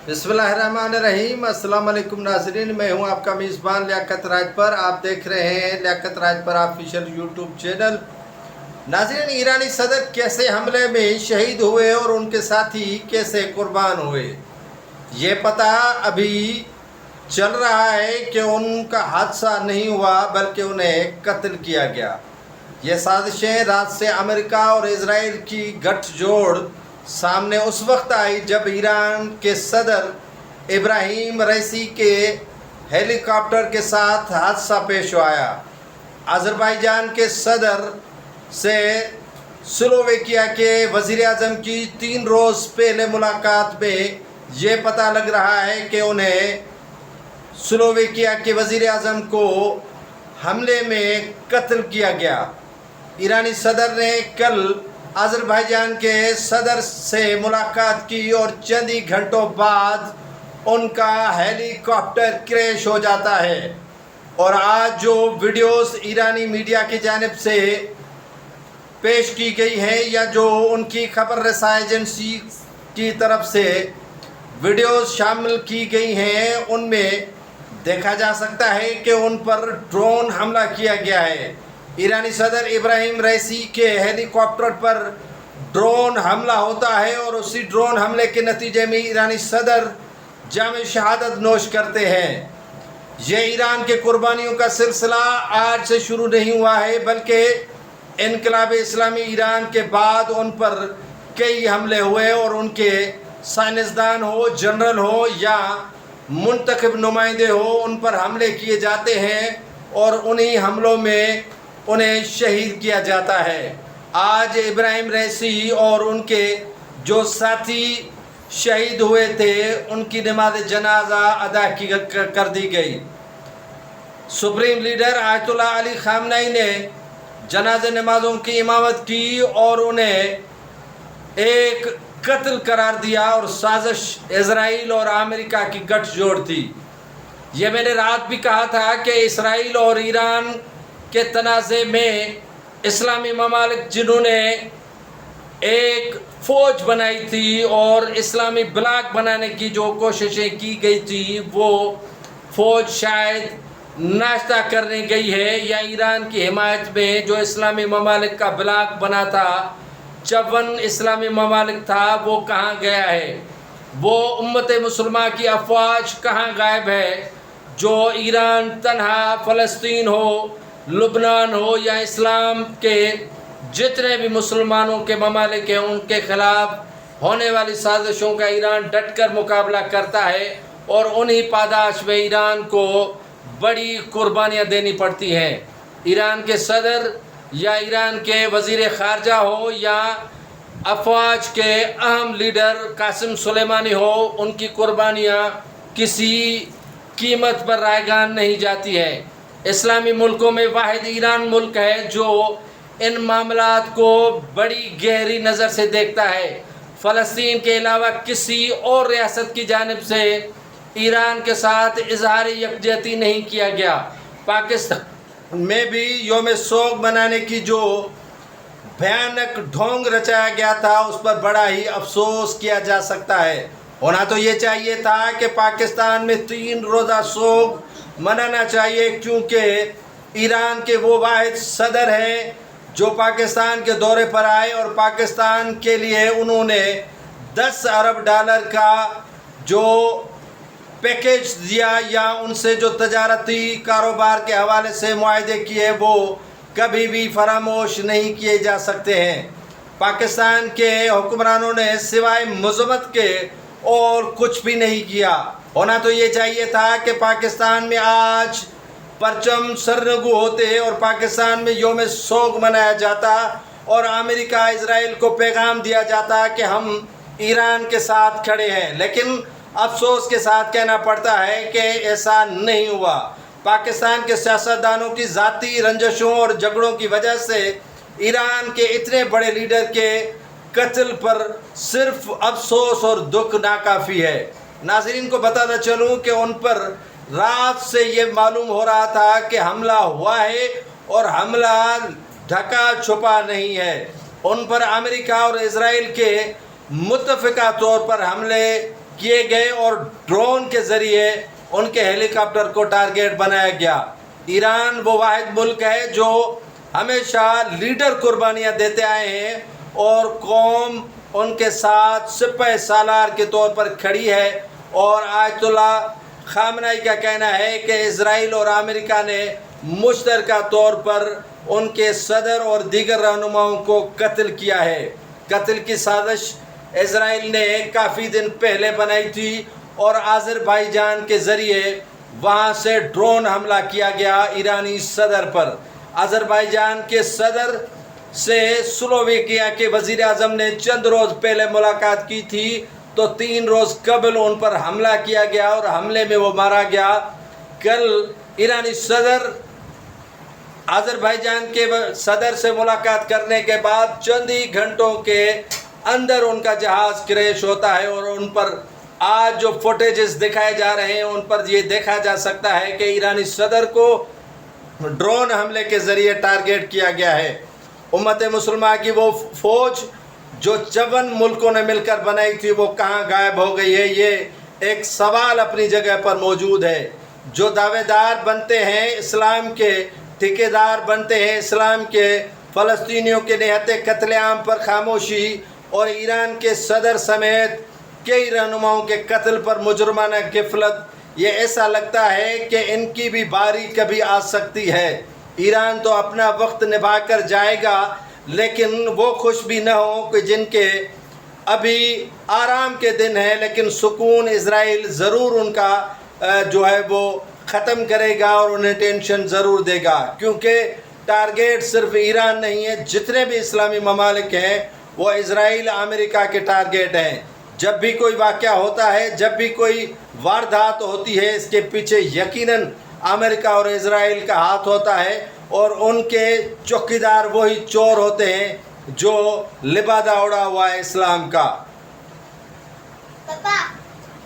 बिस्मिल्लाहिर्रहमानिर्रहीम। अस्सलाम वालेकुम नाज़रीन, मैं हूं आपका मेज़बान लियाकत राजपर। आप देख रहे हैं Liaquat Rajpar official YouTube channel. नाज़रीन, ईरानी सदर कैसे हमले में शहीद हुए और उनके साथी कैसे कुर्बान हुए, ये पता अभी चल रहा है कि उनका हादसा नहीं हुआ बल्कि उन्हें कत्ल किया गया। ये साजिशें रात से अमेरिका और इजराइल की गठजोड़ सामने उस वक्त आई जब ईरान के सदर इब्राहिम रईसी के हेलीकॉप्टर के साथ हादसा पेश आया। अज़रबैजान के सदर से स्लोवेकिया के वज़ीर आज़म की 3 रोज़ पहले मुलाकात में ये पता लग रहा है कि उन्हें स्लोवेकिया के वज़ीर आज़म को हमले में कत्ल किया गया। ईरानी सदर ने कल अज़रबैजान के सदर से मुलाकात की और चंद ही घंटों बाद उनका हेलीकॉप्टर क्रैश हो जाता है। और आज जो वीडियोस ईरानी मीडिया की जानिब से पेश की गई है या जो उनकी खबर रसाई एजेंसी की तरफ से वीडियोस शामिल की गई हैं, उनमें देखा जा सकता है कि उन पर ड्रोन हमला किया गया है। ईरानी सदर इब्राहिम रईसी के हेलीकॉप्टर पर ड्रोन हमला होता है और उसी ड्रोन हमले के नतीजे में ईरानी सदर जाम शहादत नोश करते हैं। ये ईरान के कुर्बानियों का सिलसिला आज से शुरू नहीं हुआ है बल्कि इनकलाब इस्लामी ईरान के बाद उन पर कई हमले हुए और उनके साइंसदान हो, जनरल हो या मुंतखब नुमाइंदे हो, उन पर हमले किए जाते हैं और उन्हीं हमलों में उन्हें शहीद किया जाता है। आज इब्राहिम रईसी और उनके जो साथी शहीद हुए थे उनकी नमाज जनाजा अदा कर दी गई। सुप्रीम लीडर आयतुल्लाह अली खामनई ने जनाजे नमाजों की इमामत की और उन्हें एक कत्ल करार दिया और साजिश इजराइल और अमेरिका की गठजोड़ थी। ये मैंने रात भी कहा था कि इसराइल और ईरान के तनाज़े में इस्लामी ममालिक जिन्होंने एक फ़ौज बनाई थी और इस्लामी ब्लॉक बनाने की जो कोशिशें की गई थी, वो फ़ौज शायद नाश्ता करने गई है या ईरान की हिमायत में जो इस्लामी ममालिक का ब्लॉक बना था, 54 इस्लामी ममालिक था, वो कहाँ गया है? वो उम्मत मुसलमान की अफवाज कहाँ गायब है? जो ईरान तन्हा फ़लस्तीन हो, लुबनान हो या इस्लाम के जितने भी मुसलमानों के ममालिक हैं उनके ख़िलाफ़ होने वाली साजिशों का ईरान डटकर मुकाबला करता है और उन्हीं पादाश में ईरान को बड़ी कुर्बानियाँ देनी पड़ती हैं। ईरान के सदर या ईरान के वज़ीर ख़ारजा हो या अफवाज के अहम लीडर कासिम सुलेमानी हो, उनकी कुर्बानियाँ किसी कीमत पर रायगान नहीं जाती है। इस्लामी मुल्कों में वाहिद ईरान मुल्क है जो इन मामलात को बड़ी गहरी नज़र से देखता है। फ़लस्तीन के अलावा किसी और रियासत की जानिब से ईरान के साथ इजहार यकजहती नहीं किया गया। पाकिस्तान में भी यौम शोक मनाने की जो भयानक ढोंग रचाया गया था उस पर बड़ा ही अफसोस किया जा सकता है। होना तो ये चाहिए था कि पाकिस्तान में 3 रोज़ा शोक मनाना चाहिए, क्योंकि ईरान के वो वाहिद सदर हैं जो पाकिस्तान के दौरे पर आए और पाकिस्तान के लिए उन्होंने 10 अरब डॉलर का जो पैकेज दिया या उनसे जो तजारती कारोबार के हवाले से मुआहदे किए वो कभी भी फरामोश नहीं किए जा सकते हैं। पाकिस्तान के हुक्मरानों ने सिवाय मज़म्मत के और कुछ भी नहीं किया। होना तो ये चाहिए था कि पाकिस्तान में आज परचम सरनगू होते और पाकिस्तान में यौम शोक मनाया जाता और अमेरिका इजराइल को पैगाम दिया जाता कि हम ईरान के साथ खड़े हैं। लेकिन अफसोस के साथ कहना पड़ता है कि ऐसा नहीं हुआ। पाकिस्तान के सियासतदानों की ज़ाती रंजशों और झगड़ों की वजह से ईरान के इतने बड़े लीडर के कत्ल पर सिर्फ अफसोस और दुख नाकाफ़ी है। नाज़रीन को बताना चलूँ कि उन पर रात से ये मालूम हो रहा था कि हमला हुआ है और हमला ढका छुपा नहीं है। उन पर अमेरिका और इजराइल के मुत्तफ़िका तौर पर हमले کیے گئے اور ڈرون کے ذریعے ان کے ہیلی کاپٹر کو ٹارگیٹ بنایا گیا۔ ایران وہ واحد ملک ہے جو ہمیشہ لیڈر قربانیاں دیتے آئے ہیں اور قوم ان کے ساتھ سپہ سالار کے طور پر کھڑی ہے، اور آیت اللہ خامنائی کا کہنا ہے کہ اسرائیل اور امریکہ نے مشترکہ طور پر ان کے صدر اور دیگر رہنماؤں کو قتل کیا ہے۔ قتل کی سازش اسرائیل نے کافی دن پہلے بنائی تھی اور آذربائیجان کے ذریعے وہاں سے ڈرون حملہ کیا گیا ایرانی صدر پر۔ آذربائیجان کے صدر سے سلوواکیہ کے وزیر اعظم نے چند روز پہلے ملاقات کی تھی، تو 3 روز قبل ان پر حملہ کیا گیا اور حملے میں وہ مارا گیا۔ کل ایرانی صدر آذربائیجان کے صدر سے ملاقات کرنے کے بعد چند ہی گھنٹوں کے اندر ان کا جہاز کریش ہوتا ہے، اور ان پر آج جو فوٹیجز دکھائے جا رہے ہیں ان پر یہ دیکھا جا سکتا ہے کہ ایرانی صدر کو ڈرون حملے کے ذریعے ٹارگیٹ کیا گیا ہے۔ امت مسلمہ کی وہ فوج جو 54 ملکوں نے مل کر بنائی تھی وہ کہاں غائب ہو گئی ہے؟ یہ ایک سوال اپنی جگہ پر موجود ہے۔ جو دعوے دار بنتے ہیں اسلام کے، ٹھیکیدار بنتے ہیں اسلام کے، فلسطینیوں کے نہتے قتل عام پر خاموشی اور ایران کے صدر سمیت کئی رہنماؤں کے قتل پر مجرمانہ غفلت، یہ ایسا لگتا ہے کہ ان کی بھی باری کبھی آ سکتی ہے۔ ایران تو اپنا وقت نبھا کر جائے گا، لیکن وہ خوش بھی نہ ہوں کہ جن کے ابھی آرام کے دن ہیں، لیکن سکون اسرائیل ضرور ان کا جو ہے وہ ختم کرے گا اور انہیں ٹینشن ضرور دے گا، کیونکہ ٹارگیٹ صرف ایران نہیں ہے، جتنے بھی اسلامی ممالک ہیں وہ اسرائیل امریکہ کے ٹارگیٹ ہیں۔ جب بھی کوئی واقعہ ہوتا ہے، جب بھی کوئی واردات ہوتی ہے، اس کے پیچھے یقیناً امریکہ اور اسرائیل کا ہاتھ ہوتا ہے، اور ان کے چوکیدار وہی چور ہوتے ہیں جو لبادہ اڑا ہوا ہے اسلام کا۔